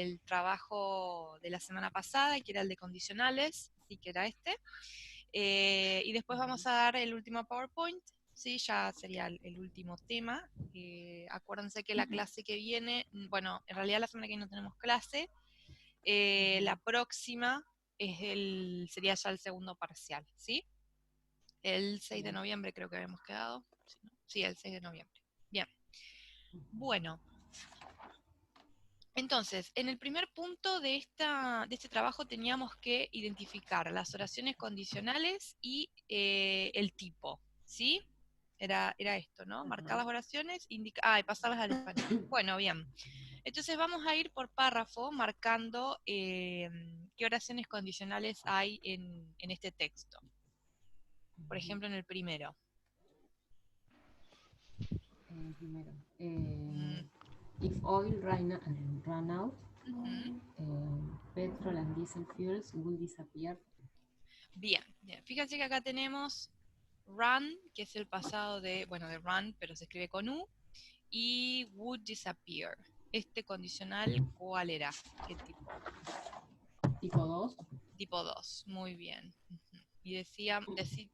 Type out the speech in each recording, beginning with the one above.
el trabajo de la semana pasada, que era el de condicionales, sí, que era este. Y después vamos a dar el último PowerPoint, sí, ya sería el último tema. Acuérdense que la clase que viene, bueno, en realidad la semana que viene no tenemos clase. La próxima sería ya el segundo parcial, ¿sí? El 6 de noviembre creo que habíamos quedado. Sí, el 6 de noviembre. Bien. Bueno, entonces, en el primer punto de este trabajo teníamos que identificar las oraciones condicionales y el tipo, ¿sí? Era esto, ¿no? Marcar las oraciones y pasarlas al español. Bueno, bien. Entonces vamos a ir por párrafo marcando qué oraciones condicionales hay en este texto. Por ejemplo, en el primero. Primero. Mm, If oil run out, ujú. petrol and diesel fuels will disappear. Bien, bien. Fíjense que acá tenemos run, que es el pasado de run, pero se escribe con U, y would disappear. Este condicional, ¿cuál era? ¿Qué tipo? Tipo 2. Tipo 2, muy bien. Ujú. Y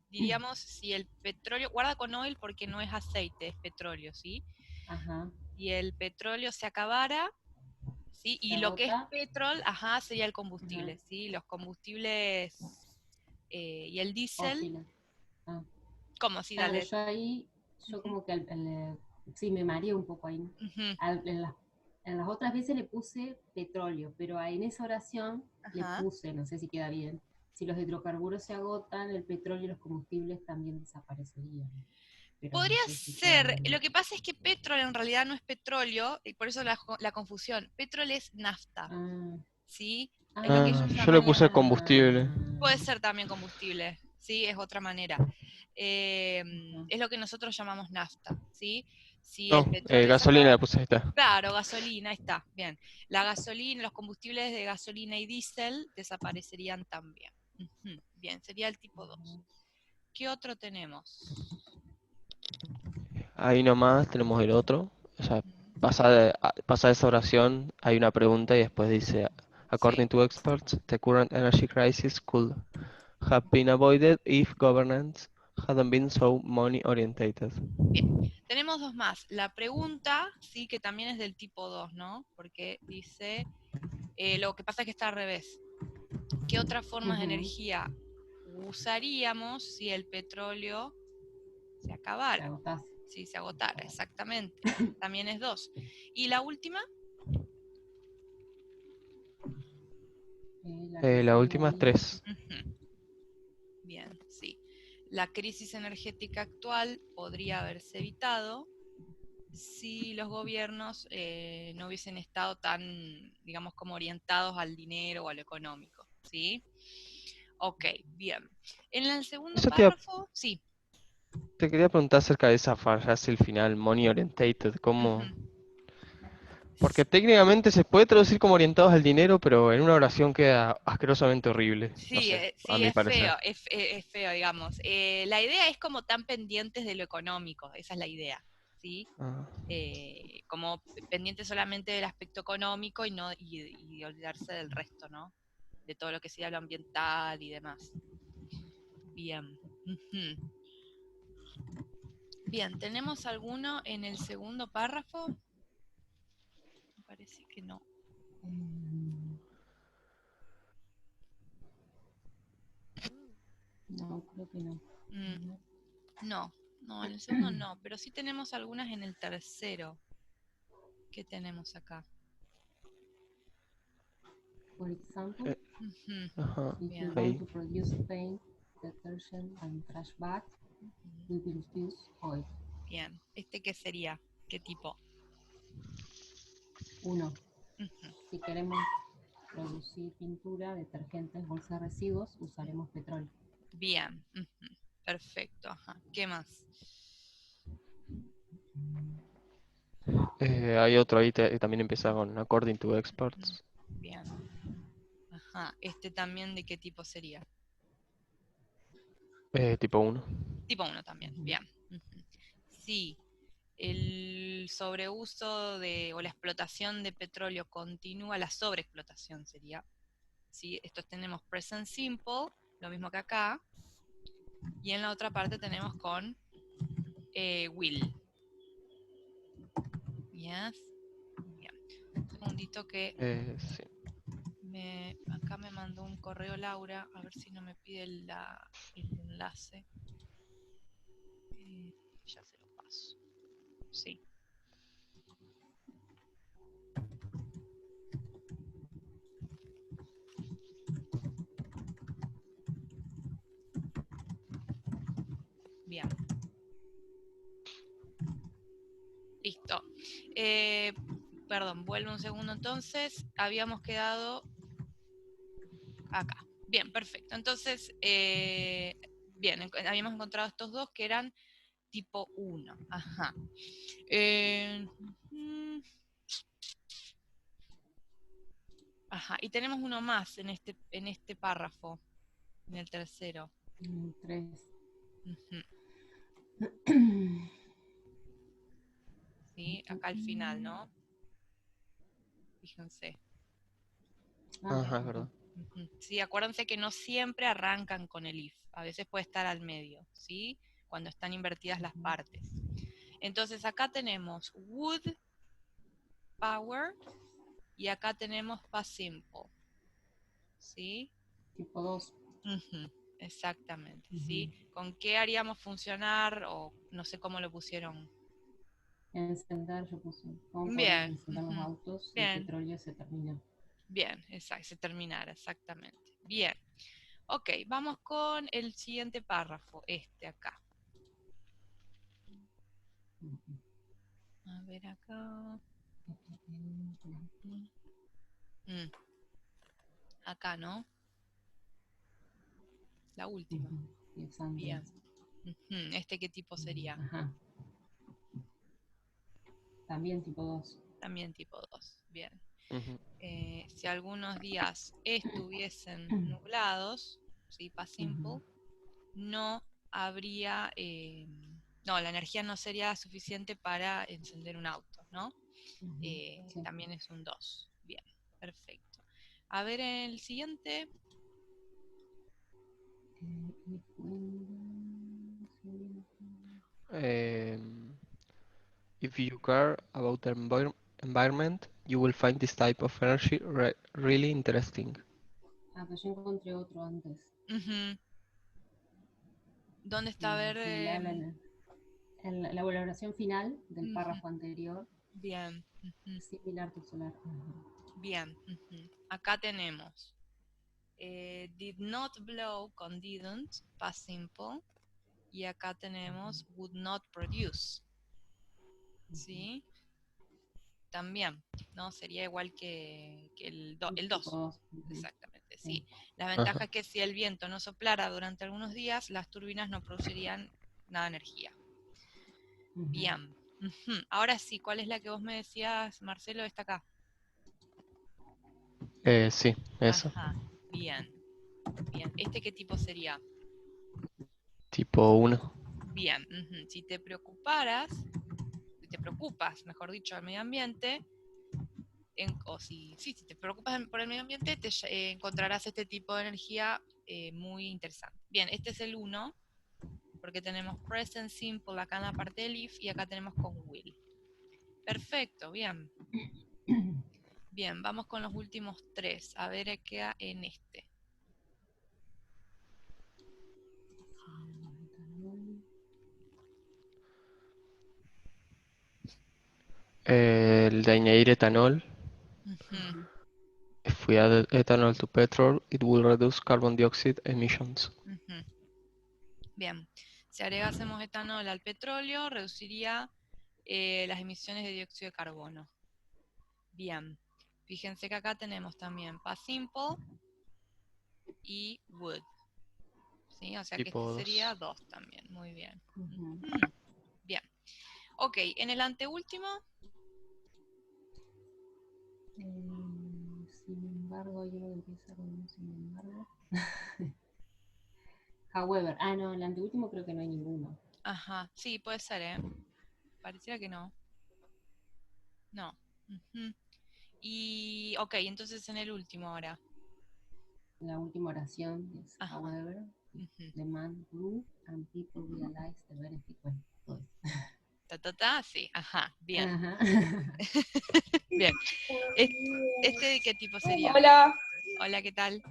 diríamos si el petróleo, guarda con oil porque no es aceite, es petróleo, ¿sí? Ajá. Y el petróleo se acabara, ¿sí? Se Y lo que es agota. petrol, sería el Ajá. combustible, ¿sí? Los combustibles y el diésel, Fósiles. Ah. ¿cómo? Sí, Claro, dale. yo ahí, yo Ujú, como que sí, me mareé un poco ahí. ujú, En las otras veces le puse petróleo, pero ahí en esa oración le ajá. puse, no sé si queda bien, si los hidrocarburos se agotan, el petróleo y los combustibles también desaparecerían. Pero no Podría sé si queda ser, bien. lo que pasa es que petrol en realidad no es petróleo, y por eso la confusión. Petrol es nafta, Ah, ¿sí? Es lo que ellos Yo le puse llamarían, combustible. puede ser también combustible, ¿sí? Es otra manera. ajá. Es lo que nosotros llamamos nafta, ¿sí? Si el No, petróleo se gasolina le acaba, puse, ahí está. claro, gasolina, ahí está, bien. La gasolina, los combustibles de gasolina y diésel desaparecerían también. Ujú, bien, sería el tipo 2. ¿Qué otro tenemos? Ahí nomás tenemos el otro. O sea, Ujú, pasa esa oración, hay una pregunta y después dice, sí. according to experts, the current energy crisis could have been avoided if governance hadn't been so money orientated. Bien, tenemos dos más. La pregunta, sí, que también es del tipo 2, ¿no? Porque dice, lo que pasa es que está al revés. ¿Qué otras formas de Ujú. energía usaríamos si el petróleo se Se acabara? agotase. Si se agotara, exactamente. También es 2. ¿Y la última? La crisis La última es energética. 3. Ujú, bien, sí. La crisis energética actual podría haberse evitado si los gobiernos no hubiesen estado tan, digamos, como orientados al dinero o a lo económico, ¿sí? Ok, bien. En el segundo Eso párrafo, sí. te quería preguntar acerca de esa frase, el final, money orientated, ¿cómo? Ujú. Porque técnicamente se puede traducir como orientados al dinero, pero en una oración queda asquerosamente horrible. No Sí, sé, a sí, mi es parecer. feo, es feo, digamos. La idea es como tan pendientes de lo económico, esa es la idea, ¿sí? Ah. Como pendiente solamente del aspecto económico y olvidarse del resto, ¿no? De todo lo que sea lo ambiental y demás. Bien. Ujú. Bien, ¿tenemos alguno en el segundo párrafo? Me parece que no. Eh, no, creo que no. Mm, no, no, en el segundo no, pero sí tenemos algunas en el tercero. ¿Qué tenemos acá? For example, Eh, Ujú, ajá, if you bien. want ahí. to produce paint, detergent, and trash bags, Ujú, we will use oil. bien. ¿Este qué sería? ¿Qué tipo? 1. Ujú, Si queremos producir pintura, detergentes, bolsas de residuos, usaremos petróleo. bien. Ujú, perfecto. Ajá. ¿Qué más? Hay otro ahí que también empieza con according to Ujú, experts. bien. Ajá. ¿Este también de qué tipo sería? Tipo 1. Tipo uno también. Ujú. Bien. Ujú. Sí. el sobreuso o la explotación de petróleo continúa, la sobreexplotación sería, ¿sí? Estos tenemos present simple, lo mismo que acá, y en la otra parte tenemos con will. Yes. Bien. Un segundito que Sí. acá me mandó un correo Laura, a ver si no me pide el enlace. Ya se lo paso. Sí. Bien. Listo. Perdón, vuelvo un segundo entonces. Habíamos quedado acá. Bien, perfecto. Entonces, bien, habíamos encontrado estos dos que eran tipo 1. Ajá. Ajá. Y tenemos uno más en este párrafo, en el tercero. 3. Ujú. Sí, acá al final, ¿no? Fíjense. Ajá, es verdad. Ujú. Sí, acuérdense que no siempre arrancan con el if. A veces puede estar al medio, ¿sí? Cuando están invertidas las partes. Entonces acá tenemos would, power, y acá tenemos past simple, ¿sí? Tipo 2. Ujú, exactamente, ¿sí? ¿Con qué haríamos funcionar? O no sé cómo lo pusieron. Encender, yo puse. ¿Cómo podemos Bien, encender los autos? El bien, petróleo se termina. bien, exacto, se terminara, exactamente. Bien. Ok, vamos con el siguiente párrafo, este acá. A ver acá. Mm, acá, ¿no? La última. Bien. Ujú, ¿este qué tipo sería? Ajá. También tipo 2. También tipo 2. Bien. Ujú. Si algunos días estuviesen nublados, ¿sí? Past simple, no habría, no, la energía no sería suficiente para encender un auto, ¿no? Sí. También es un 2. Bien, perfecto. A ver el siguiente. If you care about the environment, you will find this type of energy really interesting. Ah, pues yo encontré otro antes. Ujú. ¿Dónde está? A ver. En la valoración final del Ujú. párrafo anterior, Bien. Ujú. similar to solar. Bien. Ujú. Acá tenemos did not blow con didn't, past simple. Y acá tenemos would not produce. ¿Sí? También, ¿no? Sería igual que el 2. Exactamente, sí. La ventaja Ajá. es que si el viento no soplara durante algunos días, las turbinas no producirían nada de energía. Bien. Ujú. Ahora sí, ¿cuál es la que vos me decías, Marcelo? Está acá. Sí, eso. Ajá. Bien. Bien. ¿Este qué tipo sería? Tipo 1. Bien. Ujú. Si te preocupas, mejor dicho, al medio ambiente, si te preocupas por el medio ambiente, encontrarás este tipo de energía muy interesante. Bien, este es el 1, porque tenemos present simple acá en la parte del if y acá tenemos con will. Perfecto, bien. Bien, vamos con los últimos 3. A ver qué queda en este. El de añadir etanol. Ujú. If we add ethanol to petrol, it will reduce carbon dioxide emissions. Ujú. Bien, si agregásemos etanol al petróleo, reduciría las emisiones de dióxido de carbono. Bien, fíjense que acá tenemos también past simple y would. ¿Sí? O sea que Tipo este 2. sería 2 también. Muy bien. Bien. Ok, en el anteúltimo. Sin embargo, yo lo empieza con un sin embargo. However, no, el anteúltimo creo que no hay ninguno. Ajá, sí, puede ser, ¿eh? pareciera que no. No. Ujú. Y, ok, entonces en el último ahora. La última oración es, Ajá. however, Ujú. the man grew and people realized the benefit. Bueno, todo eso. Sí, ajá, bien. Ajá. Bien. ¿Este de qué tipo sería? Hola, Hola, ¿qué tal?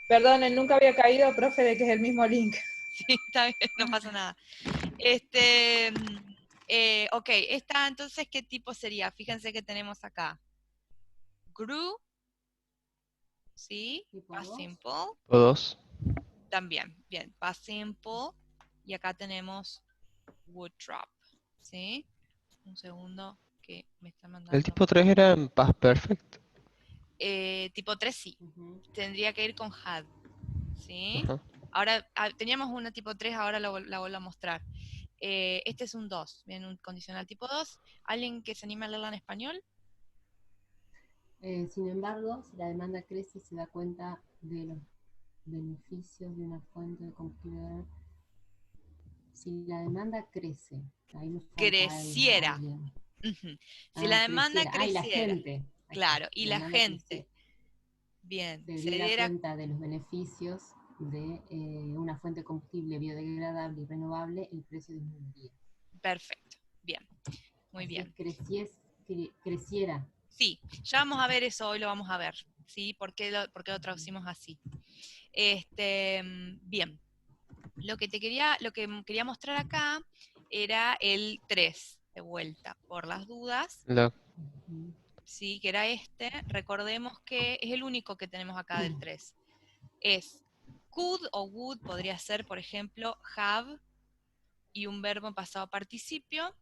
perdonen, nunca había caído, profe, de que es el mismo link. Sí, está bien, no pasa nada. Ok, esta entonces, ¿qué tipo sería? Fíjense que tenemos acá. Grew, ¿sí? Tipo Past 2. simple. O dos. También, bien, past simple. Y acá tenemos would drop, ¿sí? Un segundo que me está El mandando. tipo 3 era en Past Perfect. Tipo 3 sí, tendría que ir con had, ¿sí? Ajá. Ahora, teníamos una tipo 3, ahora la vuelvo a mostrar. Este es un 2, bien, un condicional tipo 2. ¿Alguien que se anime a leerla en español? Sin embargo, si la demanda crece y se da cuenta de los beneficios de una fuente de combustible, si la demanda crece, ahí me falta Creciera. alguien. Ujú. Si la demanda Creciera. Y la creciera, gente. Ahí está, claro, y la demanda gente, creciera, bien, se se diera diera, cuenta de los beneficios de una fuente de combustible biodegradable y renovable, el precio disminuiría. perfecto, bien, muy Así bien. es, creciera. Sí, ya vamos a ver eso, hoy lo vamos a ver, ¿sí? ¿Por qué lo traducimos así? Bien, lo que quería mostrar acá era el 3, de vuelta, por las dudas, La- ¿sí? Que era este. Recordemos que es el único que tenemos acá del 3. Es could o would, podría ser, por ejemplo, have y un verbo en pasado participio.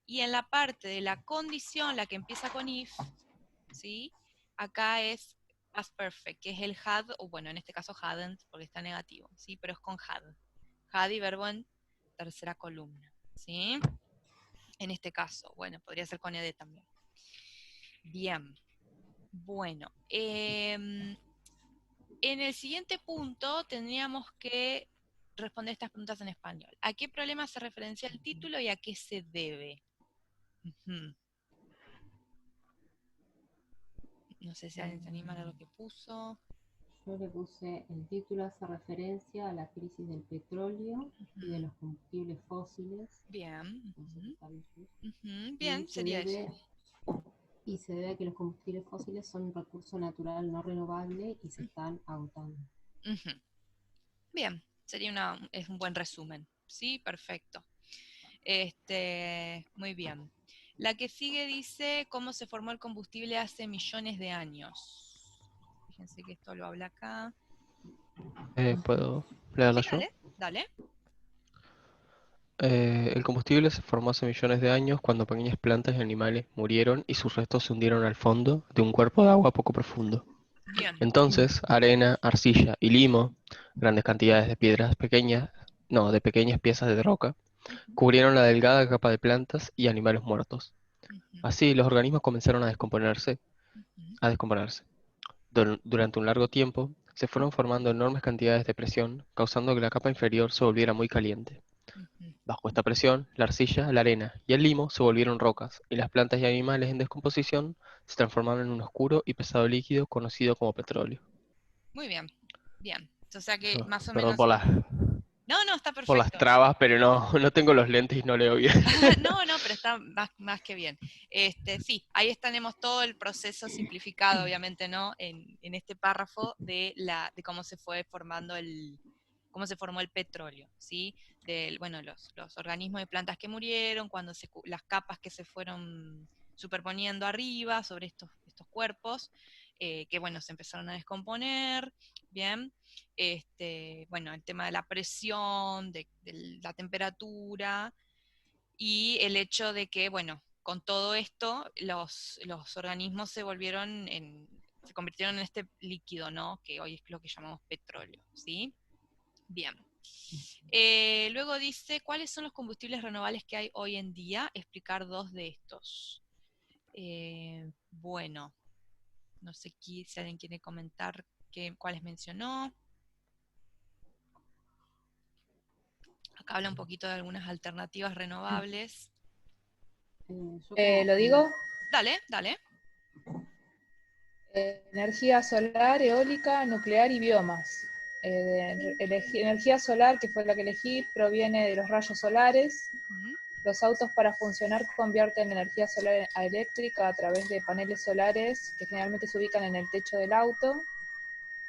Y en la parte de la condición, la que empieza con if, ¿sí? Acá es past perfect, que es el had, o bueno, en este caso hadn't, porque está negativo, ¿sí? Pero es con had. Had y verbo en tercera columna, ¿sí? En este caso, bueno, podría ser con ed también. Bien, bueno. En el siguiente punto tendríamos que responder estas preguntas en español. ¿A qué problema se referencia el título y a qué se debe? Ujú. No sé si alguien se anima a lo que puso. Yo le puse, el título hace referencia a la crisis del petróleo y de Ujú. los combustibles fósiles. Bien. No sé qué sabe usted. Ujú. Y Bien, sería eso. se debe a que los combustibles fósiles son un recurso natural no renovable y se están agotando. Ujú. Bien, es un buen resumen. Sí, perfecto. Muy bien. La que sigue dice cómo se formó el combustible hace millones de años. Fíjense que esto lo habla acá. ¿Puedo leerla Sí, yo? dale, dale. El combustible se formó hace millones de años cuando pequeñas plantas y animales murieron y sus restos se hundieron al fondo de un cuerpo de agua poco profundo. Bien. Entonces, arena, arcilla y limo, grandes cantidades de piedras pequeñas, no, de pequeñas piezas de roca, Ujú, cubrieron la delgada capa de plantas y animales muertos. ujú, Así, los organismos comenzaron ujú, a descomponerse. Durante un largo tiempo, se fueron formando enormes cantidades de presión, causando que la capa inferior se volviera muy caliente. ujú. Bajo esta presión, la arcilla, la arena y el limo se volvieron rocas, y las plantas y animales en descomposición se transformaron en un oscuro y pesado líquido conocido como petróleo. Muy bien. Bien. O sea que más o Perdón menos. No, no, está por las perfecto. trabas, pero no, no tengo los lentes y no leo bien. No, no, pero está más que bien. Sí, ahí tenemos todo el proceso simplificado, obviamente, ¿no? En este párrafo de cómo se fue formando cómo se formó el petróleo, ¿sí? Bueno, los organismos de plantas que murieron, cuando las capas que se fueron superponiendo arriba sobre estos cuerpos, que bueno, se empezaron a descomponer, bien. Bueno, el tema de la presión, de la temperatura y el hecho de que, bueno, con todo esto, los organismos se convirtieron en este líquido, ¿no? Que hoy es lo que llamamos petróleo, ¿sí? Bien. Luego dice, ¿cuáles son los combustibles renovables que hay hoy en día? Explicar dos de estos. Bueno, no sé si alguien quiere comentar cuáles mencionó. Acá habla un poquito de algunas alternativas renovables. ¿Lo digo? Dale, dale. Energía solar, eólica, nuclear y biomas. Energía solar, que fue la que elegí, proviene de los rayos solares. Ujú. Los autos para funcionar convierten energía solar a eléctrica a través de paneles solares que generalmente se ubican en el techo del auto,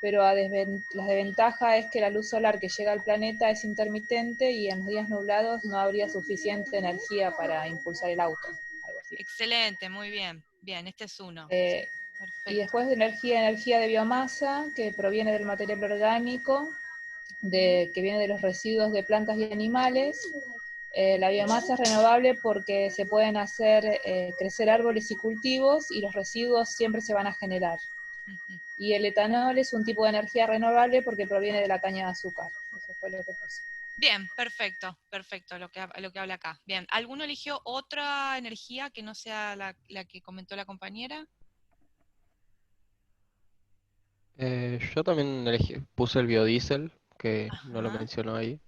pero la desventaja es que la luz solar que llega al planeta es intermitente y en los días nublados no habría suficiente energía para impulsar el auto. Algo así. Excelente, muy bien. Bien, este es uno. Y Perfecto. después de energía de biomasa, que proviene del material orgánico, que viene de los residuos de plantas y animales. La biomasa es renovable porque se pueden hacer crecer árboles y cultivos y los residuos siempre se van a generar. Ujú. Y el etanol es un tipo de energía renovable porque proviene de la caña de azúcar. Eso fue lo que puse. Bien, perfecto, perfecto, lo que habla acá. Bien, ¿alguno eligió otra energía que no sea la que comentó la compañera? Yo también puse el biodiesel, que no lo Ajá. mencionó ahí,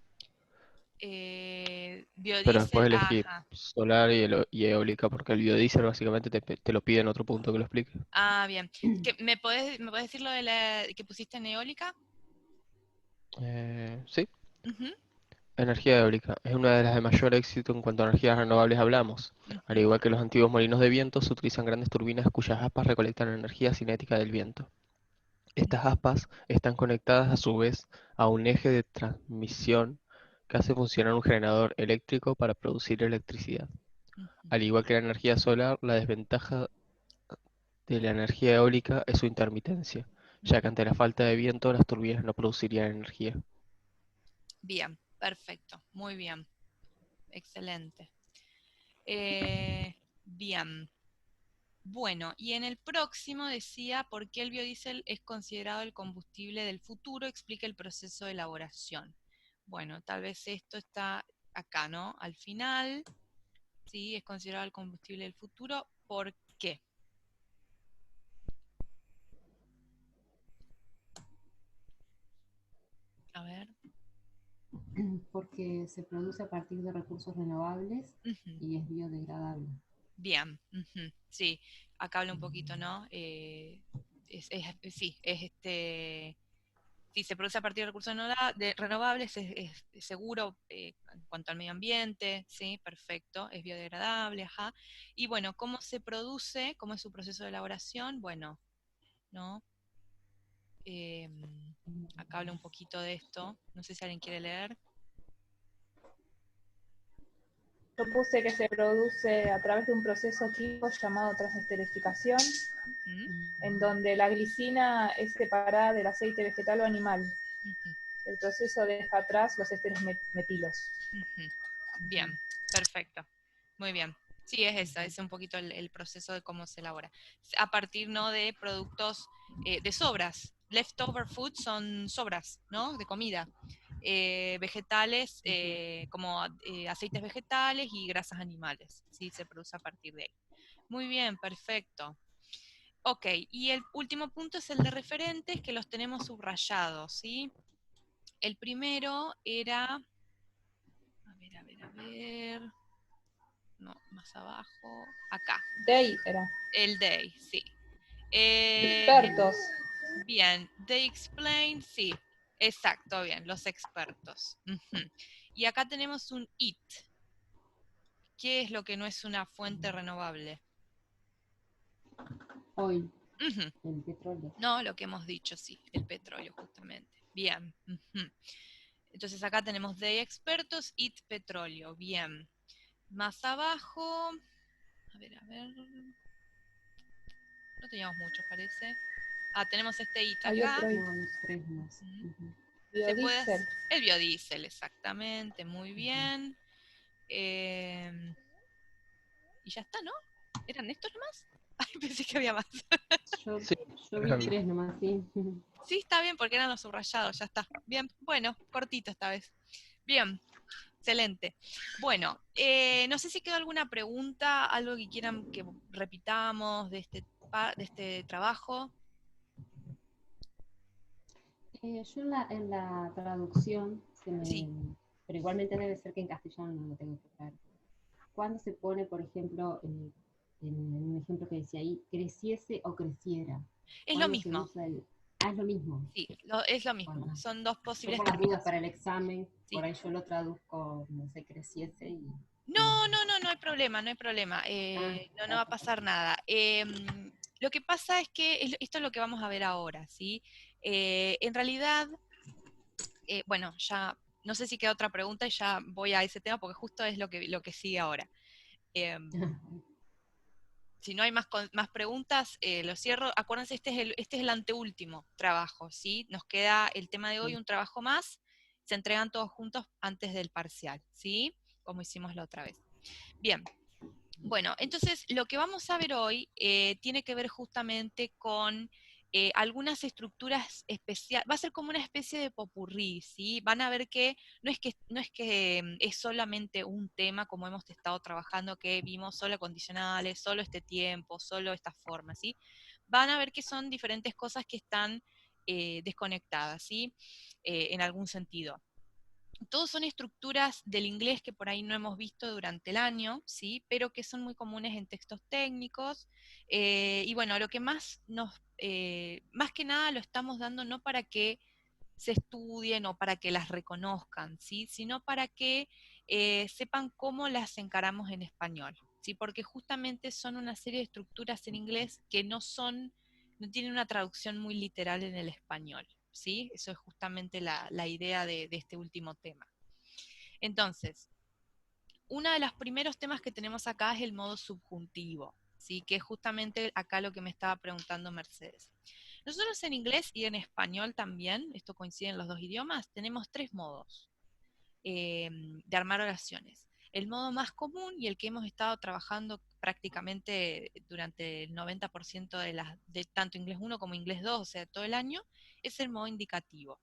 pero Biodiesel, después elegí ajá. solar y eólica, porque el biodiesel básicamente te lo pide en otro punto que lo explique. Ah, bien. ¿Me podés decir lo de la que pusiste en eólica? Sí, Ujú, energía eólica es una de las de mayor éxito en cuanto a energías renovables hablamos. Al ujú. igual que los antiguos molinos de viento, se utilizan grandes turbinas cuyas aspas recolectan energía cinética del viento. Estas aspas están conectadas a su vez a un eje de transmisión que hace funcionar un generador eléctrico para producir electricidad. Ujú. Al igual que la energía solar, la desventaja de la energía eólica es su intermitencia, ya que ante la falta de viento las turbinas no producirían energía. Bien, perfecto, muy bien, excelente. Bien, bueno, y en el próximo decía por qué el biodiesel es considerado el combustible del futuro, explica el proceso de elaboración. Bueno, tal vez esto está acá, ¿no? Al final, sí, es considerado el combustible del futuro. ¿Por qué? A ver. Porque se produce a partir de recursos renovables Ujú. y es biodegradable. Bien, ujú, sí, acá habla un poquito, ¿no? Sí, si se produce a partir de recursos renovables, es seguro en cuanto al medio ambiente, sí, perfecto, es biodegradable, ajá. Y bueno, ¿cómo se produce? ¿Cómo es su proceso de elaboración? Bueno, ¿no? Em, Acá habla un poquito de esto, no sé si alguien quiere leer. Yo puse que se produce a través de un proceso químico llamado transesterificación, ¿Mm? en donde la glicina es separada del aceite vegetal o animal. Ujú, El proceso deja atrás los esteros metilos. ujú. Bien, perfecto. Muy bien. Sí, es esa, es un poquito el proceso de cómo se elabora. A partir, ¿no?, de productos de sobras. Leftover food son sobras, ¿no? De comida. Vegetales, como aceites vegetales y grasas animales. Sí, se produce a partir de ahí. Muy bien, perfecto. Ok, y el último punto es el de referentes, que los tenemos subrayados, ¿sí? El primero era, a ver, no, más abajo, acá, Day era. el day, sí. Eh, Expertos. Bien, they explain, sí, exacto, bien, los expertos. Ujú. Y acá tenemos un it. ¿Qué es lo que no es una fuente renovable? Oil, Ujú. el petróleo. No, lo que hemos dicho, sí, el petróleo, justamente. Bien. Ujú. Entonces acá tenemos they expertos, it petróleo. Bien. Más abajo, a ver. No teníamos muchos, parece. Ah, tenemos este it Hay acá. otro No, hay tres más. Ujú. Ujú, Se puede biodiesel. el biodiesel, exactamente, muy ujú. bien. Eh, y ya está, ¿no? ¿Eran estos nomás? Ay, pensé que había más. Yo, Sí, yo vi eran- tres nomás, sí. Sí, está bien, porque eran los subrayados, ya está. Bien, bueno, cortito esta vez. Bien, excelente. Bueno, no sé si quedó alguna pregunta, algo que quieran que repitamos de este trabajo. Yo en la traducción, Sí. pero igualmente debe ser que en castellano no lo tengo que traer. ¿cuándo se pone, por ejemplo, en un ejemplo que decía ahí, creciese o creciera? Es lo ¿Cuándo se mismo, usa el...? Ah, es lo mismo. sí, es lo mismo. Bueno, Son dos yo posibles por las dudas para terminaciones. el examen, Sí. por ahí yo lo traduzco, no sé, creciese y... No hay problema, no hay problema. No va a pasar nada. Lo que pasa es que esto es lo que vamos a ver ahora, ¿sí? En realidad, bueno, ya no sé si queda otra pregunta y ya voy a ese tema porque justo es lo que sigue ahora. Si no hay más preguntas, lo cierro. Acuérdense, este es el anteúltimo trabajo, ¿sí? Nos queda el tema de hoy, un trabajo más. Se entregan todos juntos antes del parcial, ¿sí? Como hicimos la otra vez. Bien. Bueno, entonces lo que vamos a ver hoy tiene que ver justamente con algunas estructuras especiales, va a ser como una especie de popurrí, ¿sí? Van a ver que es solamente un tema como hemos estado trabajando, que vimos solo condicionales, solo este tiempo, solo esta forma, ¿sí? Van a ver que son diferentes cosas que están desconectadas, ¿sí? En algún sentido. Todos son estructuras del inglés que por ahí no hemos visto durante el año, ¿sí? Pero que son muy comunes en textos técnicos. Y bueno, lo que más más que nada lo estamos dando no para que se estudien o para que las reconozcan, ¿sí? Sino para que sepan cómo las encaramos en español, ¿sí? Porque justamente son una serie de estructuras en inglés que no tienen una traducción muy literal en el español, ¿sí? Eso es justamente la idea de este último tema. Entonces, uno de los primeros temas que tenemos acá es el modo subjuntivo, ¿sí? Que es justamente acá lo que me estaba preguntando Mercedes. Nosotros en inglés y en español también, esto coincide en los dos idiomas, tenemos tres modos de armar oraciones. El modo más común y el que hemos estado trabajando prácticamente durante el 90% de tanto inglés 1 como inglés 2, o sea, todo el año, es el modo indicativo.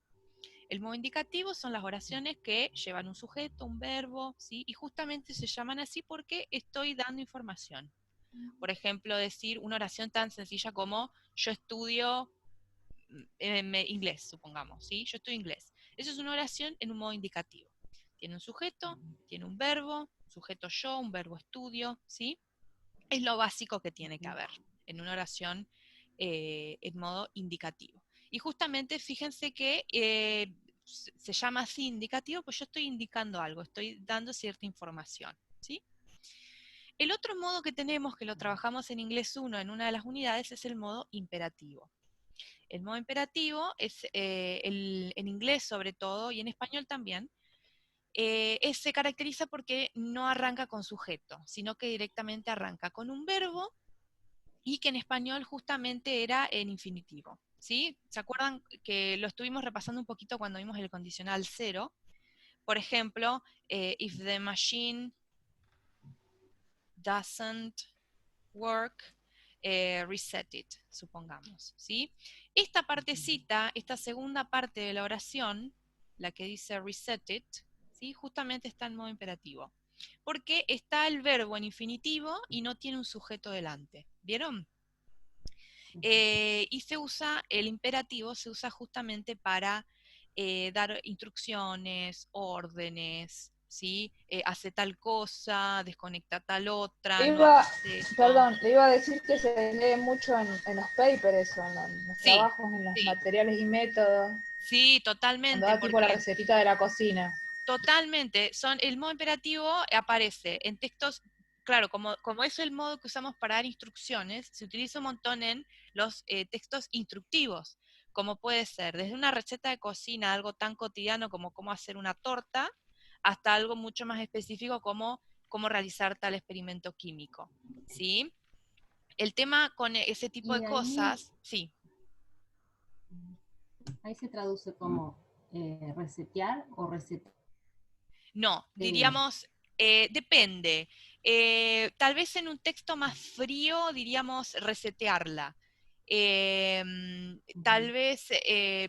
El modo indicativo son las oraciones que llevan un sujeto, un verbo, ¿sí? Y justamente se llaman así porque estoy dando información. Por ejemplo, decir una oración tan sencilla como yo estudio inglés, supongamos, ¿sí? Yo estudio inglés. Eso es una oración en un modo indicativo. Tiene un sujeto, tiene un verbo, sujeto yo, un verbo estudio, ¿sí? Es lo básico que tiene que haber en una oración en modo indicativo. Y justamente fíjense que se llama así indicativo, pues yo estoy indicando algo, estoy dando cierta información, ¿sí? El otro modo que tenemos, que lo trabajamos en inglés 1 en una de las unidades, es el modo imperativo. El modo imperativo es, en inglés sobre todo, y en español también, se caracteriza porque no arranca con sujeto, sino que directamente arranca con un verbo y que en español justamente era en infinitivo, ¿sí? ¿Se acuerdan que lo estuvimos repasando un poquito cuando vimos el condicional 0? Por ejemplo, if the machine doesn't work, reset it, supongamos, ¿sí? Esta partecita, esta segunda parte de la oración, la que dice reset it, ¿sí? Justamente está en modo imperativo, porque está el verbo en infinitivo y no tiene un sujeto delante, ¿vieron? Y el imperativo se usa justamente para dar instrucciones, órdenes, ¿sí? Hace tal cosa, desconecta tal otra, no hagas esto. Le iba a decir que se lee mucho en los papers eso, en los Sí, trabajos, en los sí, materiales y métodos, sí, cuando totalmente, da tipo la porque recetita de la cocina. totalmente, el modo imperativo aparece en textos, claro, como es el modo que usamos para dar instrucciones, se utiliza un montón en los textos instructivos, como puede ser desde una receta de cocina, algo tan cotidiano como cómo hacer una torta, hasta algo mucho más específico como cómo realizar tal experimento químico, ¿sí? El tema con ese tipo Y de cosas, sí. ahí se traduce como resetear o resetear. No, diríamos, depende. Tal vez en un texto más frío diríamos resetearla. Tal vez,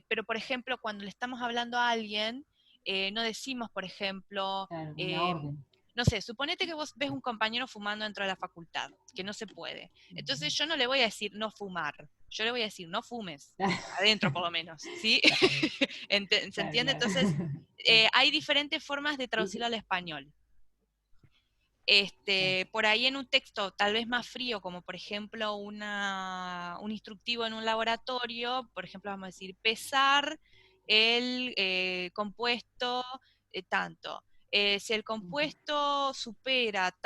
pero por ejemplo, cuando le estamos hablando a alguien, no decimos, por ejemplo, Claro, una orden. no sé, suponete que vos ves un compañero fumando dentro de la facultad, que no se puede. Entonces yo no le voy a decir no fumar, yo le voy a decir no fumes, adentro por lo menos, ¿sí? ¿Se entiende? Claro. Entonces, hay diferentes formas de traducirlo al español. Por ahí en un texto tal vez más frío, como por ejemplo un instructivo en un laboratorio, por ejemplo vamos a decir pesar el compuesto tanto. Si el compuesto supera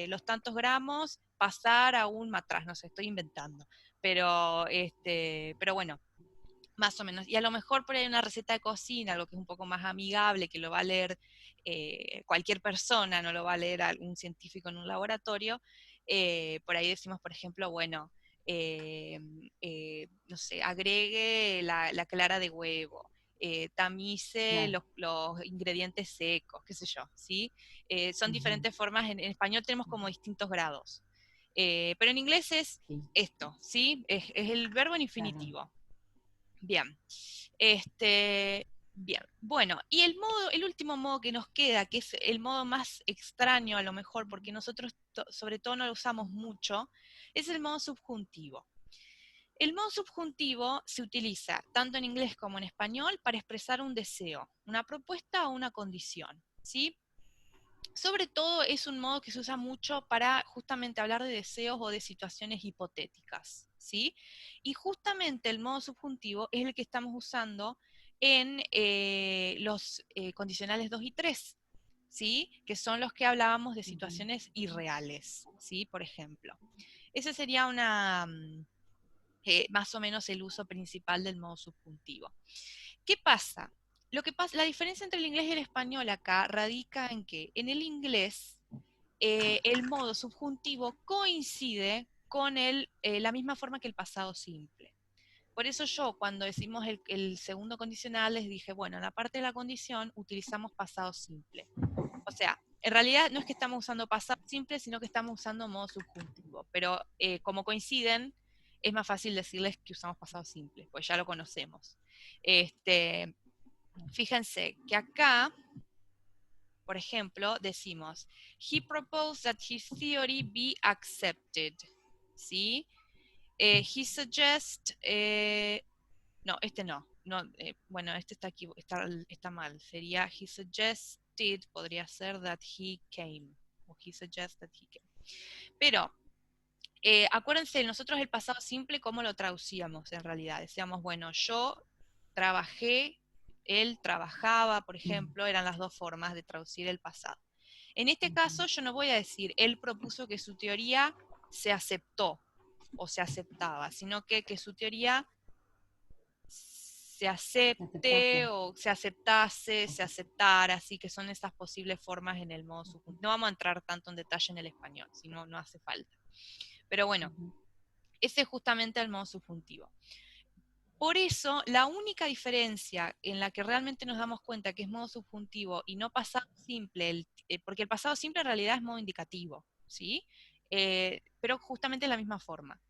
los tantos gramos, pasar a un matraz, no sé, estoy inventando. Pero bueno, más o menos. Y a lo mejor por ahí una receta de cocina, algo que es un poco más amigable, que lo va a leer cualquier persona, no lo va a leer algún científico en un laboratorio. Por ahí decimos, por ejemplo, bueno, no sé, agregue la clara de huevo, tamice Claro. los ingredientes secos, qué sé yo, ¿sí? Son Ujú. diferentes formas, en español tenemos como distintos grados. Pero en inglés es Sí, esto, ¿sí? Es el verbo en claro. infinitivo. Bien. Bien. Bueno, y el último modo que nos queda, que es el modo más extraño a lo mejor, porque nosotros sobre todo no lo usamos mucho, es el modo subjuntivo. El modo subjuntivo se utiliza tanto en inglés como en español para expresar un deseo, una propuesta o una condición, ¿sí? Sobre todo es un modo que se usa mucho para justamente hablar de deseos o de situaciones hipotéticas, ¿sí? Y justamente el modo subjuntivo es el que estamos usando en los condicionales 2 y 3, ¿sí? Que son los que hablábamos de Ujú. situaciones irreales, ¿sí? Por ejemplo. Ese sería más o menos el uso principal del modo subjuntivo. ¿Qué pasa? La diferencia entre el inglés y el español acá radica en que en el inglés el modo subjuntivo coincide con la misma forma que el pasado simple. Por eso yo, cuando decimos el segundo condicional, les dije, bueno, en la parte de la condición utilizamos pasado simple. O sea, en realidad no es que estamos usando pasado simple, sino que estamos usando modo subjuntivo. Pero como coinciden, es más fácil decirles que usamos pasado simple, pues ya lo conocemos. Fíjense que acá, por ejemplo, decimos, he proposed that his theory be accepted. ¿Sí? He suggests, no, este no. No, bueno, este está mal. Sería he suggested, podría ser that he came. O he suggests that he came. Pero, acuérdense, nosotros el pasado simple, ¿cómo lo traducíamos en realidad? Decíamos, bueno, yo trabajé, él trabajaba, por ejemplo, eran las dos formas de traducir el pasado. En este caso, yo no voy a decir, él propuso que su teoría se aceptó o se aceptaba, sino que su teoría se acepte o se aceptase, se aceptara, así que son esas posibles formas en el modo subjuntivo. No vamos a entrar tanto en detalle en el español, si no, no hace falta. Pero bueno, ese es justamente el modo subjuntivo. Por eso, la única diferencia en la que realmente nos damos cuenta que es modo subjuntivo y no pasado simple, porque el pasado simple en realidad es modo indicativo, ¿sí? Pero justamente es la misma forma.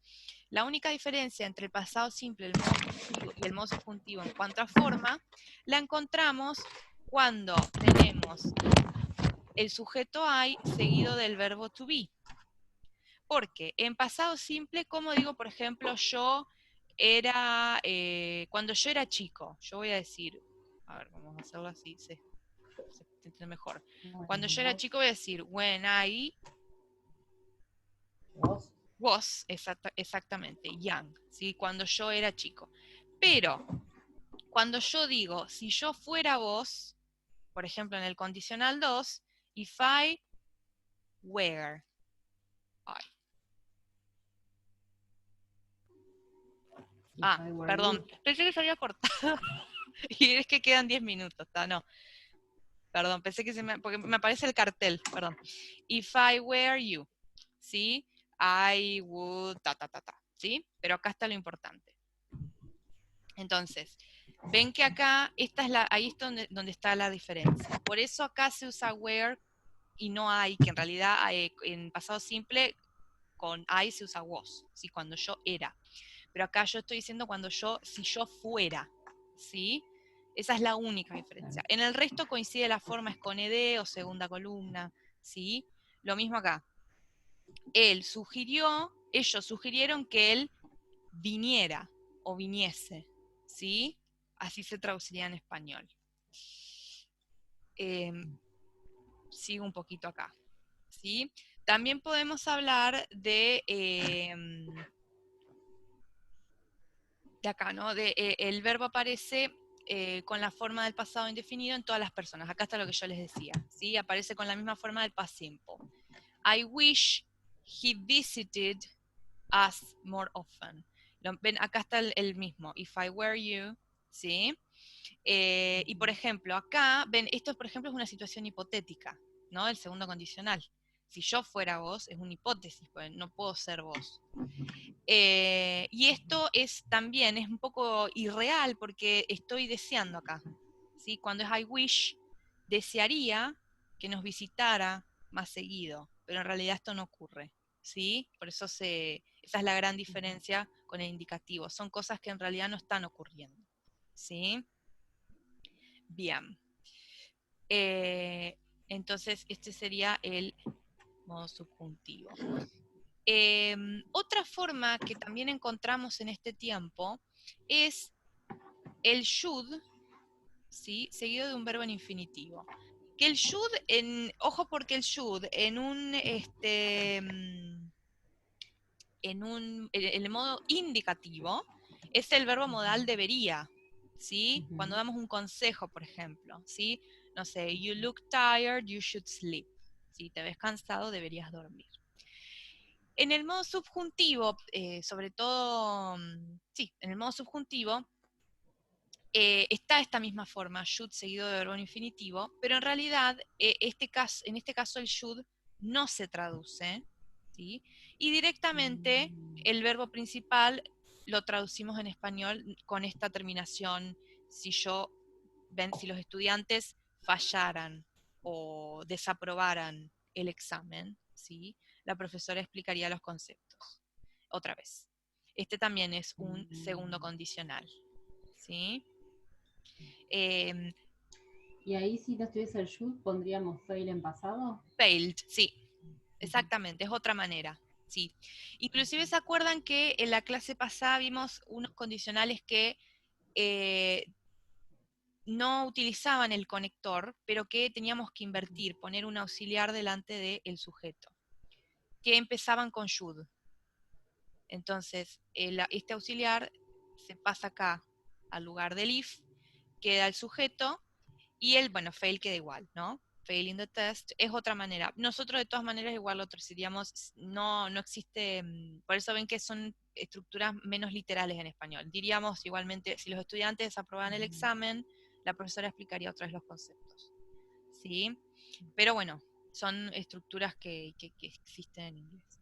La única diferencia entre el pasado simple, el modo subjuntivo y el modo subjuntivo en cuanto a forma, la encontramos cuando tenemos el sujeto I seguido del verbo to be. Porque en pasado simple, como digo, por ejemplo, cuando yo era chico, yo voy a decir, a ver, vamos a hacerlo así, se entiende mejor. Cuando yo era chico voy a decir, when I was, exactamente, young, ¿sí? Cuando yo era chico. Pero, cuando yo digo, si yo fuera vos, por ejemplo, en el condicional 2, if I were, perdón, pensé que se había cortado. Y es que quedan 10 minutos, no. Perdón, pensé que porque me aparece el cartel, perdón. If I were you, ¿sí? I would, ¿sí? Pero acá está lo importante. Entonces, ven que acá, ahí es donde está la diferencia. Por eso acá se usa were y no I, que en realidad en pasado simple con I se usa was, ¿sí? Cuando yo era. Pero acá yo estoy diciendo si yo fuera, ¿sí? Esa es la única diferencia. En el resto coincide la forma, es con ed o segunda columna, ¿sí? Lo mismo acá. Ellos sugirieron que él viniera o viniese, ¿sí? Así se traduciría en español. sigo un poquito acá, ¿sí? También podemos hablar de acá, ¿no? El verbo aparece con la forma del pasado indefinido en todas las personas. Acá está lo que yo les decía, ¿sí? Aparece con la misma forma del past simple. I wish he visited us more often. Ven, acá está el mismo. If I were you, ¿sí? Y por ejemplo, acá, ven, esto por ejemplo es una situación hipotética, ¿no? El segundo condicional. Si yo fuera vos, es una hipótesis, pues no puedo ser vos. Y esto también es un poco irreal porque estoy deseando acá, ¿sí? Cuando es I wish, desearía que nos visitara más seguido, pero en realidad esto no ocurre, ¿sí? Por eso esa es la gran diferencia con el indicativo. Son cosas que en realidad no están ocurriendo, ¿sí? Bien. Entonces, este sería el modo subjuntivo. Otra forma que también encontramos en este tiempo es el should, ¿sí? Seguido de un verbo en infinitivo. Que el should, ojo porque el should en el modo indicativo es el verbo modal debería, ¿sí? Cuando damos un consejo, por ejemplo, ¿sí? No sé, you look tired, you should sleep. Si te ves cansado, deberías dormir. En el modo subjuntivo, sobre todo, sí, en el modo subjuntivo, está esta misma forma, should seguido de verbo infinitivo, pero en realidad en este caso el should no se traduce, ¿sí? Y directamente el verbo principal lo traducimos en español con esta terminación, si los estudiantes fallaran o desaprobaran el examen, ¿sí? La profesora explicaría los conceptos. Otra vez. Este también es un segundo condicional, ¿sí? Y ahí si no estuviese el should, ¿pondríamos fail en pasado? Failed, sí, exactamente, es otra manera, sí. Inclusive se acuerdan que en la clase pasada vimos unos condicionales que no utilizaban el conector, pero que teníamos que invertir, poner un auxiliar delante del sujeto, que empezaban con should. Entonces, este auxiliar se pasa acá al lugar del if, queda el sujeto, y fail queda igual, ¿no? Failing the test es otra manera. Nosotros de todas maneras igual lo traduciríamos, no existe, por eso ven que son estructuras menos literales en español. Diríamos igualmente, si los estudiantes desaproban el examen, la profesora explicaría otra vez los conceptos, ¿sí? Pero bueno, son estructuras que existen en inglés.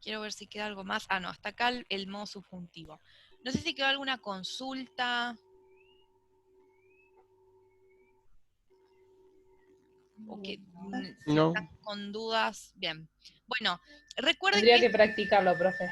Quiero ver si queda algo más. Ah, no, hasta acá el modo subjuntivo. No sé si quedó alguna consulta. O que si No. están con dudas. Bien. Bueno, recuerden Tendría que que practicarlo, profe.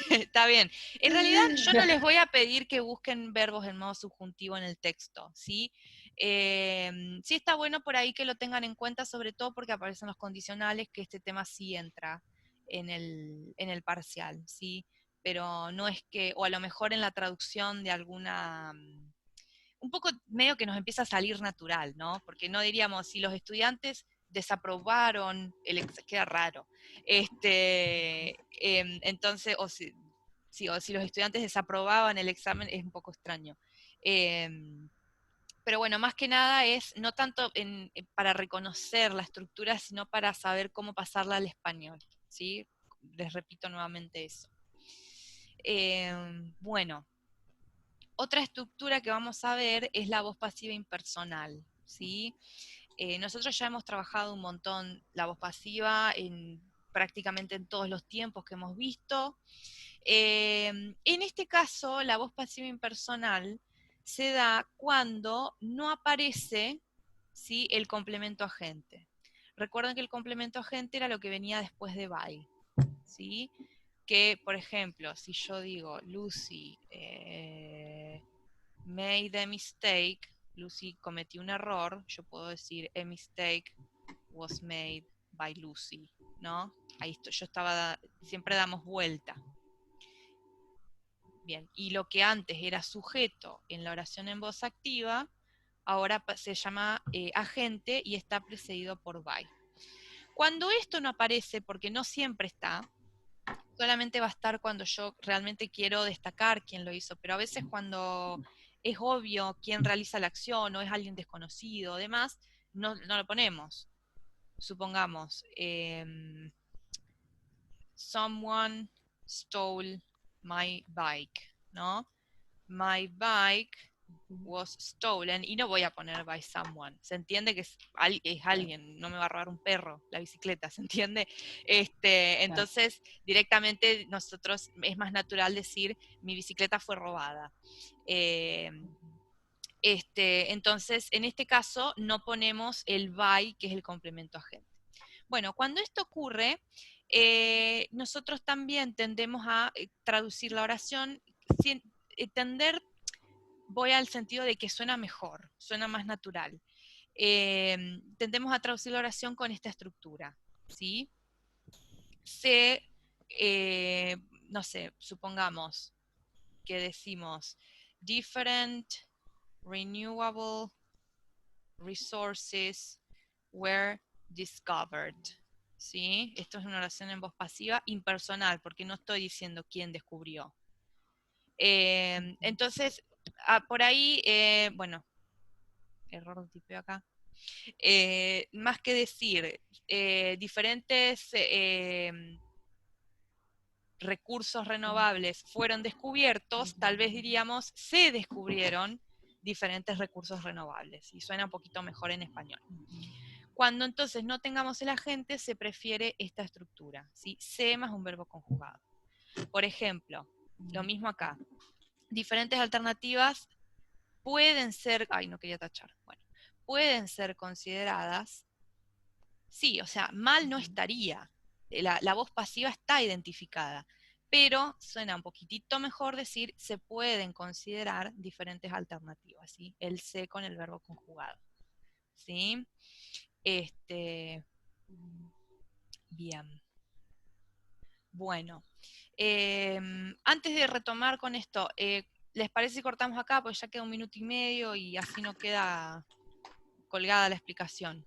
está bien. En realidad yo no les voy a pedir que busquen verbos en modo subjuntivo en el texto, ¿sí? Sí está bueno por ahí que lo tengan en cuenta, sobre todo porque aparecen los condicionales, que este tema sí entra en el parcial, ¿sí? Pero no es que, o a lo mejor en la traducción de alguna, un poco medio que nos empieza a salir natural, ¿no? Porque no diríamos, si los estudiantes desaprobaron queda raro. Entonces, o si los estudiantes desaprobaban el examen, es un poco extraño. Pero bueno, más que nada es no tanto para reconocer la estructura, sino para saber cómo pasarla al español, ¿sí? Les repito nuevamente eso. Bueno, otra estructura que vamos a ver es la voz pasiva impersonal, ¿sí? Nosotros ya hemos trabajado un montón la voz pasiva prácticamente en todos los tiempos que hemos visto. En este caso, la voz pasiva impersonal se da cuando no aparece, ¿sí?, el complemento agente. Recuerden que el complemento agente era lo que venía después de by, ¿sí? Que, por ejemplo, si yo digo Lucy made a mistake, Lucy cometió un error, yo puedo decir a mistake was made by Lucy, ¿no? Ahí siempre damos vuelta. Bien, y lo que antes era sujeto en la oración en voz activa, ahora se llama agente y está precedido por by. Cuando esto no aparece, porque no siempre está, solamente va a estar cuando yo realmente quiero destacar quién lo hizo, pero a veces cuando es obvio quién realiza la acción o es alguien desconocido o demás, no lo ponemos. Supongamos, someone stole my bike, ¿no? My bike was stolen, y no voy a poner by someone, se entiende que es alguien, no me va a robar un perro la bicicleta, ¿se entiende? Entonces directamente nosotros es más natural decir mi bicicleta fue robada. Entonces en este caso no ponemos el by, que es el complemento agente. Bueno, cuando esto ocurre, nosotros también tendemos a traducir la oración, tender, voy al sentido de que suena mejor, suena más natural. Tendemos a traducir la oración con esta estructura, ¿sí? No sé, supongamos que decimos different renewable resources were discovered, ¿sí? Esto es una oración en voz pasiva impersonal, porque no estoy diciendo quién descubrió. Entonces, por ahí, bueno, error de tipeo acá. Más que decir diferentes recursos renovables fueron descubiertos, tal vez diríamos se descubrieron diferentes recursos renovables, y suena un poquito mejor en español. Cuando entonces no tengamos el agente, se prefiere esta estructura, ¿sí? Se más un verbo conjugado. Por ejemplo, lo mismo acá. Diferentes alternativas pueden ser, no quería tachar, bueno, pueden ser consideradas, sí, o sea, mal no estaría. La voz pasiva está identificada, pero suena un poquitito mejor decir se pueden considerar diferentes alternativas, ¿sí? El se con el verbo conjugado, ¿sí? Bien. Bueno, antes de retomar con esto, ¿les parece si cortamos acá? Pues ya queda 1 minuto y medio y así no queda colgada la explicación.